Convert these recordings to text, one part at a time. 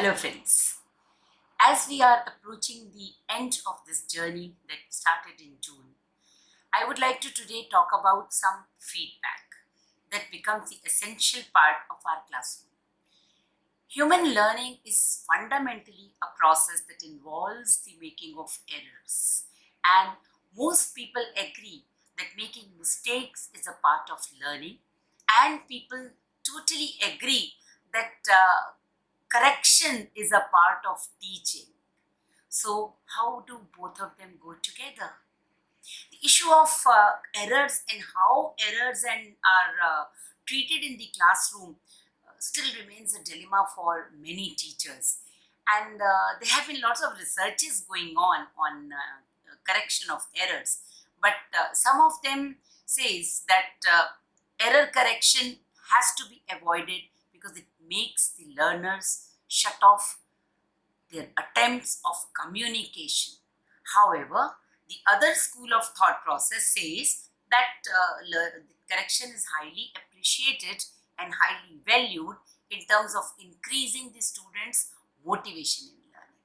Hello friends, as we are approaching the end of this journey that started in June, I would like to today talk about some feedback that becomes the essential part of our classroom. Human learning is fundamentally a process that involves the making of errors, and most people agree that making mistakes is a part of learning, and people totally agree that correction is a part of teaching. So, how do both of them go together? The issue of errors and how errors are treated in the classroom still remains a dilemma for many teachers. And there have been lots of researches going on correction of errors, but some of them says that error correction has to be avoided because it makes the learners shut off their attempts of communication. However, the other school of thought process says that correction is highly appreciated and highly valued in terms of increasing the students' motivation in learning.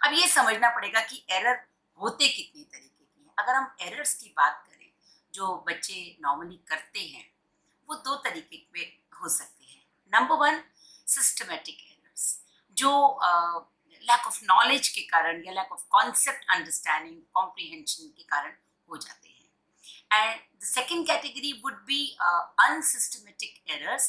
अब ये समझना पड़ेगा कि error होते कितनी तरीके की हैं. अगर हम एरर्स की बात करें जो बच्चे नॉर्मली करते हैं वो दो तरीके पे हो सकते हैं. नंबर वन, सिस्टमेटिक एरर्स जो लैक ऑफ नॉलेज के कारण या lack of concept understanding comprehension के कारण हो जाते हैं. And the second category would be unsystematic errors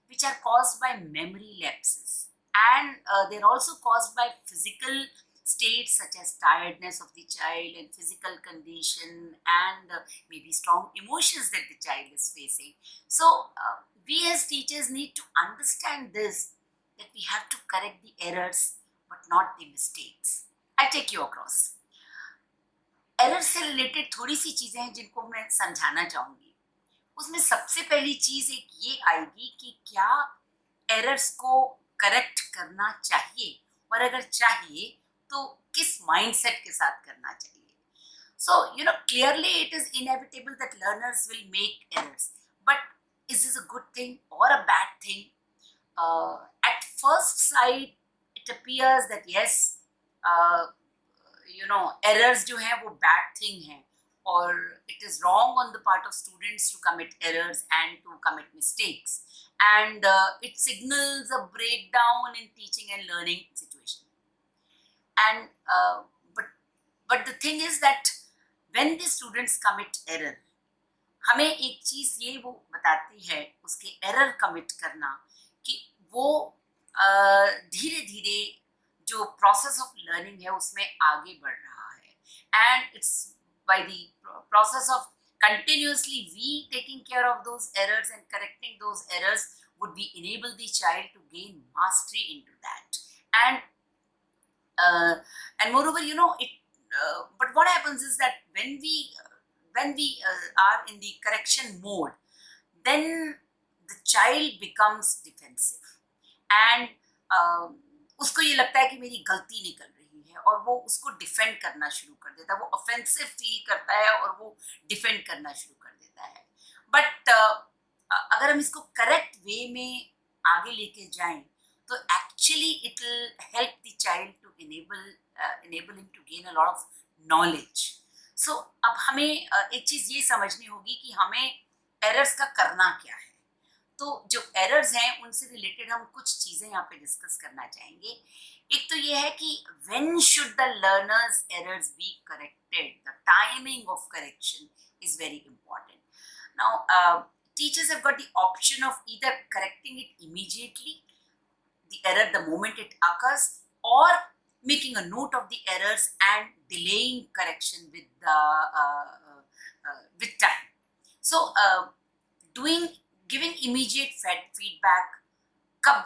which are caused by memory lapses, and they're also caused by physical states such as tiredness of the child and physical condition and maybe strong emotions that the child is facing. So we as teachers need to understand this, that we have to correct the errors but not the mistakes. I'll take you across. Error से related थोड़ी सी चीजें हैं जिनको मैं समझाना चाहूंगी. उसमें सबसे पहली चीज एक ये आएगी कि क्या एरर्स को करेक्ट करना चाहिए, और अगर चाहिए तो किस माइंडसेट के साथ करना चाहिए. So clearly it is inevitable that learners will make errors, but is this a good thing or a bad thing? At first sight it appears that yes, errors जो हैं वो bad thing हैं, or it is wrong on the part of students to commit errors and to commit mistakes, and it signals a breakdown in teaching and learning situation. And but the thing is that when the students commit error, हमें एक चीज ये वो बताती है उसके error commit करना कि वो धीरे धीरे जो प्रोसेस ऑफ लर्निंग है उसमें आगे बढ़ रहा है. And it's by the process of continuously we taking care of those errors and correcting those errors would be enable the child to gain mastery into that. And moreover, it but what happens is that when we are in the correction mode, then the child becomes defensive, and उसको ये लगता है कि मेरी गलती निकल रही है और वो उसको डिफेंड करना शुरू कर देता है. वो ऑफेंसिव फील करता है और वो डिफेंड करना शुरू कर देता है. बट अगर हम इसको करेक्ट वे में आगे लेके जाएं तो actually it will help the child to enable him to gain a lot of knowledge. So अब हमें एक चीज ये समझनी होगी कि हमें एरर्स का करना क्या है. तो जो एरर्स हैं उनसे रिलेटेड हम कुछ चीजें यहाँ पे डिस्कस करना चाहेंगे. एक तो ये है कि when should the learners errors be corrected. The timing of correction is very important. Now teachers have got the option of either correcting it immediately, the error the moment it occurs, or making a note of the errors and delaying correction with time. So giving immediate feedback कब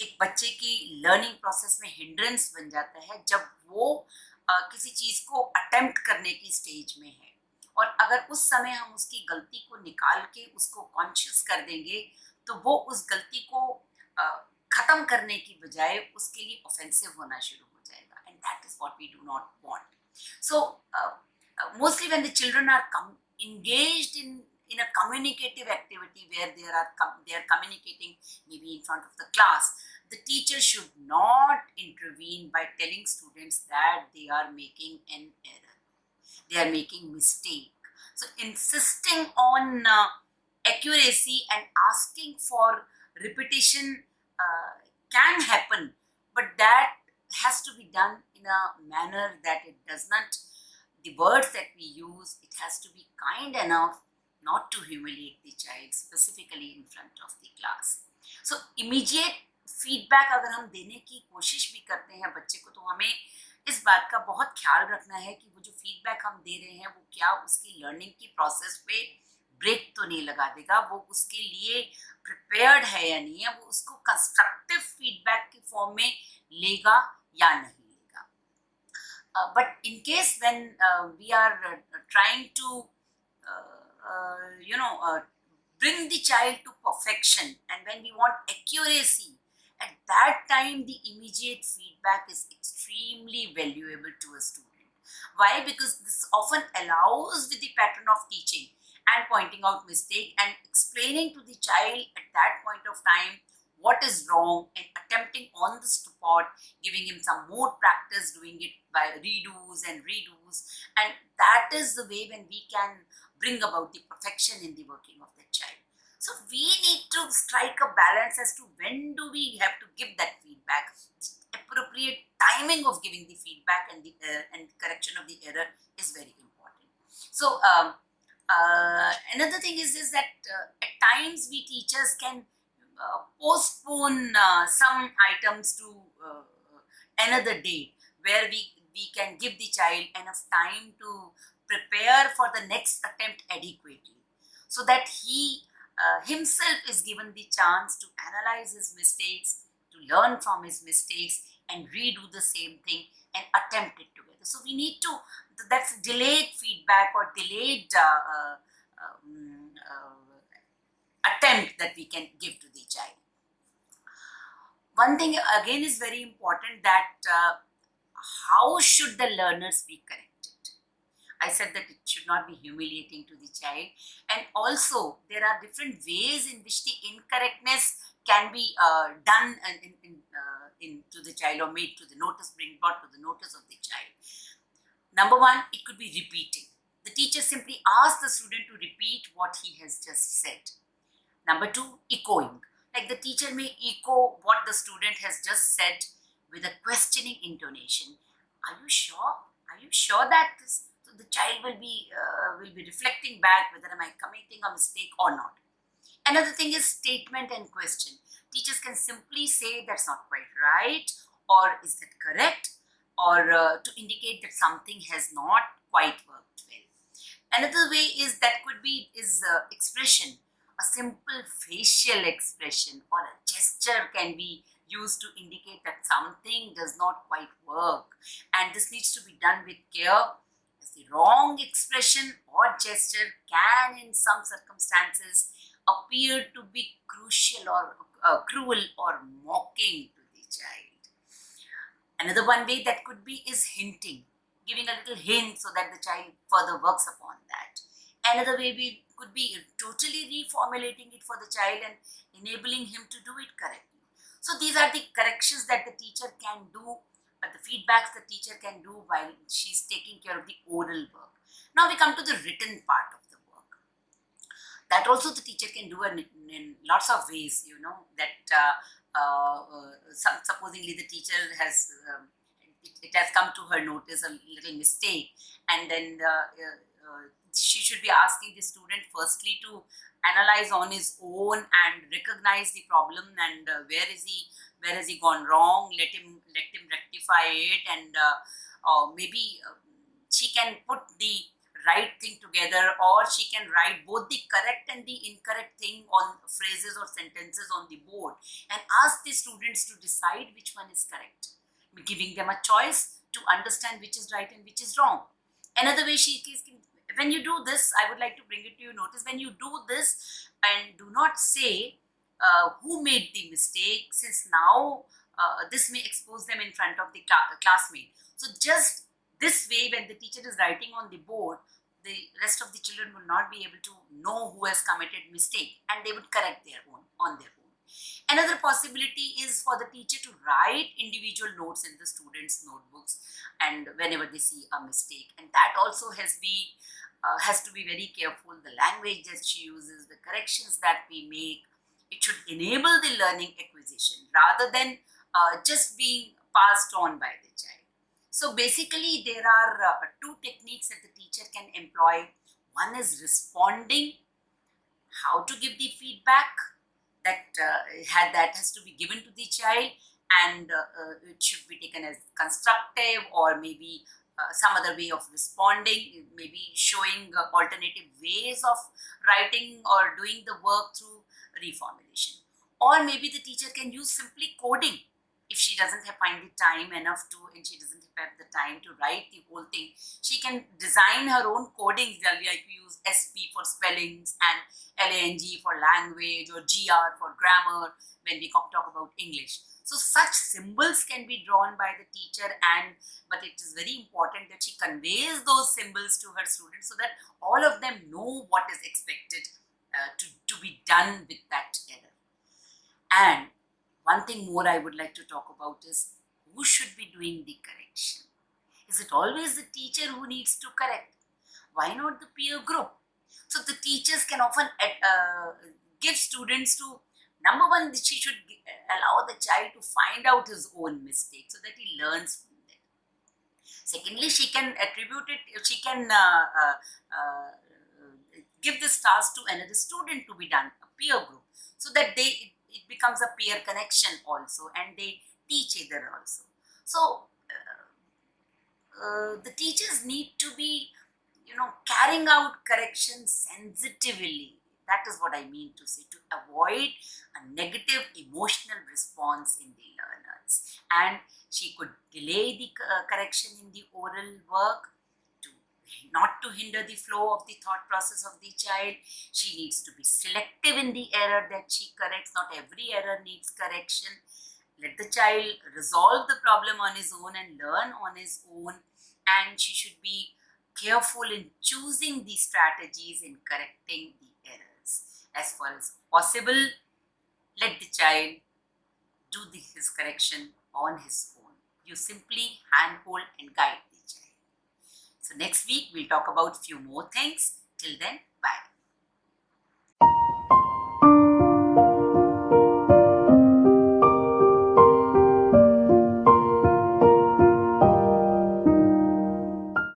एक बच्चे की learning process में hindrance बन जाता है, जब वो किसी चीज को अटेम्प्ट करने की स्टेज में है, और अगर उस समय हम उसकी गलती को निकाल के उसको कॉन्शियस कर देंगे तो वो उस गलती को खत्म करने की बजाय उसके लिए ऑफेंसिव होना शुरू हो जाएगा. And that is what we do not want. So mostly when the children are engaged in a communicative activity where they are communicating maybe in front of the class, the teacher should not intervene by telling students that they are making an error, they are making mistake. So insisting on accuracy and asking for repetition can happen, but that has to be done in a manner that it does not, the words that we use, it has to be kind enough not to humiliate the child, specifically in front of the class. So immediate feedback अगर हम देने की कोशिश भी करते हैं बच्चे को, तो हमें इस बात का बहुत ख्याल रखना है कि वो जो फीडबैक हम दे रहे हैं वो क्या उसकी लर्निंग की प्रोसेस पे ब्रेक तो नहीं लगा देगा, वो उसके लिए प्रिपेयर्ड है या नहीं है, वो उसको कंस्ट्रक्टिव फीडबैक के फॉर्म में लेगा या नहीं लेगा. But in case when we are trying to bring the child to perfection, and when we want accuracy, at that time the immediate feedback is extremely valuable to a student. Why? Because this often allows with the pattern of teaching and pointing out mistake and explaining to the child at that point of time what is wrong and attempting on the spot, giving him some more practice doing it by redos and redos. And that is the way when we can bring about the perfection in the working of the child. So we need to strike a balance as to when do we have to give that feedback. Appropriate timing of giving the feedback and the and correction of the error is very important. So another thing is that at times we teachers can postpone some items to another day, where we can give the child enough time to prepare for the next attempt adequately, so that he himself is given the chance to analyze his mistakes, to learn from his mistakes and redo the same thing and attempt it together. So we need to, that's delayed feedback or delayed attempt that we can give to the child. One thing again is very important, that how should the learners be corrected? I said that it should not be humiliating to the child, and also there are different ways in which the incorrectness can be done to the child, or made to the notice, brought to the notice of the child. Number one, it could be repeating. The teacher simply asks the student to repeat what he has just said. Number two, echoing. Like the teacher may echo what the student has just said with a questioning intonation. Are you sure? Are you sure that this? So the child will be reflecting back whether am I committing a mistake or not. Another thing is statement and question. Teachers can simply say that's not quite right, or is that correct, or to indicate that something has not quite worked well. Another way is expression. A simple facial expression or a gesture can be used to indicate that something does not quite work, and this needs to be done with care, as the wrong expression or gesture can in some circumstances appear to be crucial or cruel or mocking to the child. Another one way that could be is hinting, giving a little hint so that the child further works upon that. Another way could be totally reformulating it for the child and enabling him to do it correctly. So these are the corrections that the teacher can do, the feedbacks the teacher can do while she's taking care of the oral work. Now we come to the written part of the work. That also the teacher can do in lots of ways, that supposedly the teacher has, it has come to her notice a little mistake, and then she should be asking the student firstly to analyze on his own and recognize the problem, and where has he gone wrong, let him rectify it, and maybe she can put the right thing together, or she can write both the correct and the incorrect thing on phrases or sentences on the board and ask the students to decide which one is correct, giving them a choice to understand which is right and which is wrong. Another way when you do this, I would like to bring it to your notice, when you do this, and do not say who made the mistake, since now this may expose them in front of the classmate. So just this way, when the teacher is writing on the board, the rest of the children will not be able to know who has committed mistake, and they would correct on their own. Another possibility is for the teacher to write individual notes in the students' notebooks and whenever they see a mistake. And that also has to be very careful. The language that she uses, the corrections that we make, it should enable the learning acquisition rather than just being passed on by the child. So basically, there are two techniques that the teacher can employ. One is responding, how to give the feedback that has to be given to the child, and it should be taken as constructive, or maybe some other way of responding, maybe showing alternative ways of writing or doing the work through reformulation. Or maybe the teacher can use simply coding if she doesn't find the time enough to, and she doesn't have the time to write the whole thing. She can design her own codings, like use SP for spellings and LANG for language, or GR for grammar when we talk about English. So such symbols can be drawn by the teacher, but it is very important that she conveys those symbols to her students so that all of them know what is expected to be done with that error. And one thing more I would like to talk about is who should be doing the correction. Is it always the teacher who needs to correct? Why not the peer group? So the teachers can often give students to, number one, she should allow the child to find out his own mistakes so that he learns from them. Secondly, she can attribute it, she can give this task to another student to be done, a peer group, so that it becomes a peer connection also, and they teach either also. So the teachers need to be, carrying out correction sensitively. That is what I mean to say, to avoid a negative emotional response in the learners. And she could delay the correction in the oral work, not to hinder the flow of the thought process of the child. She needs to be selective in the error that she corrects. Not every error needs correction. Let the child resolve the problem on his own and learn on his own. And she should be careful in choosing the strategies in correcting the errors. As far as possible, let the child do his correction on his own. You simply handhold and guide the child. So next week we'll talk about few more things. Till then, bye.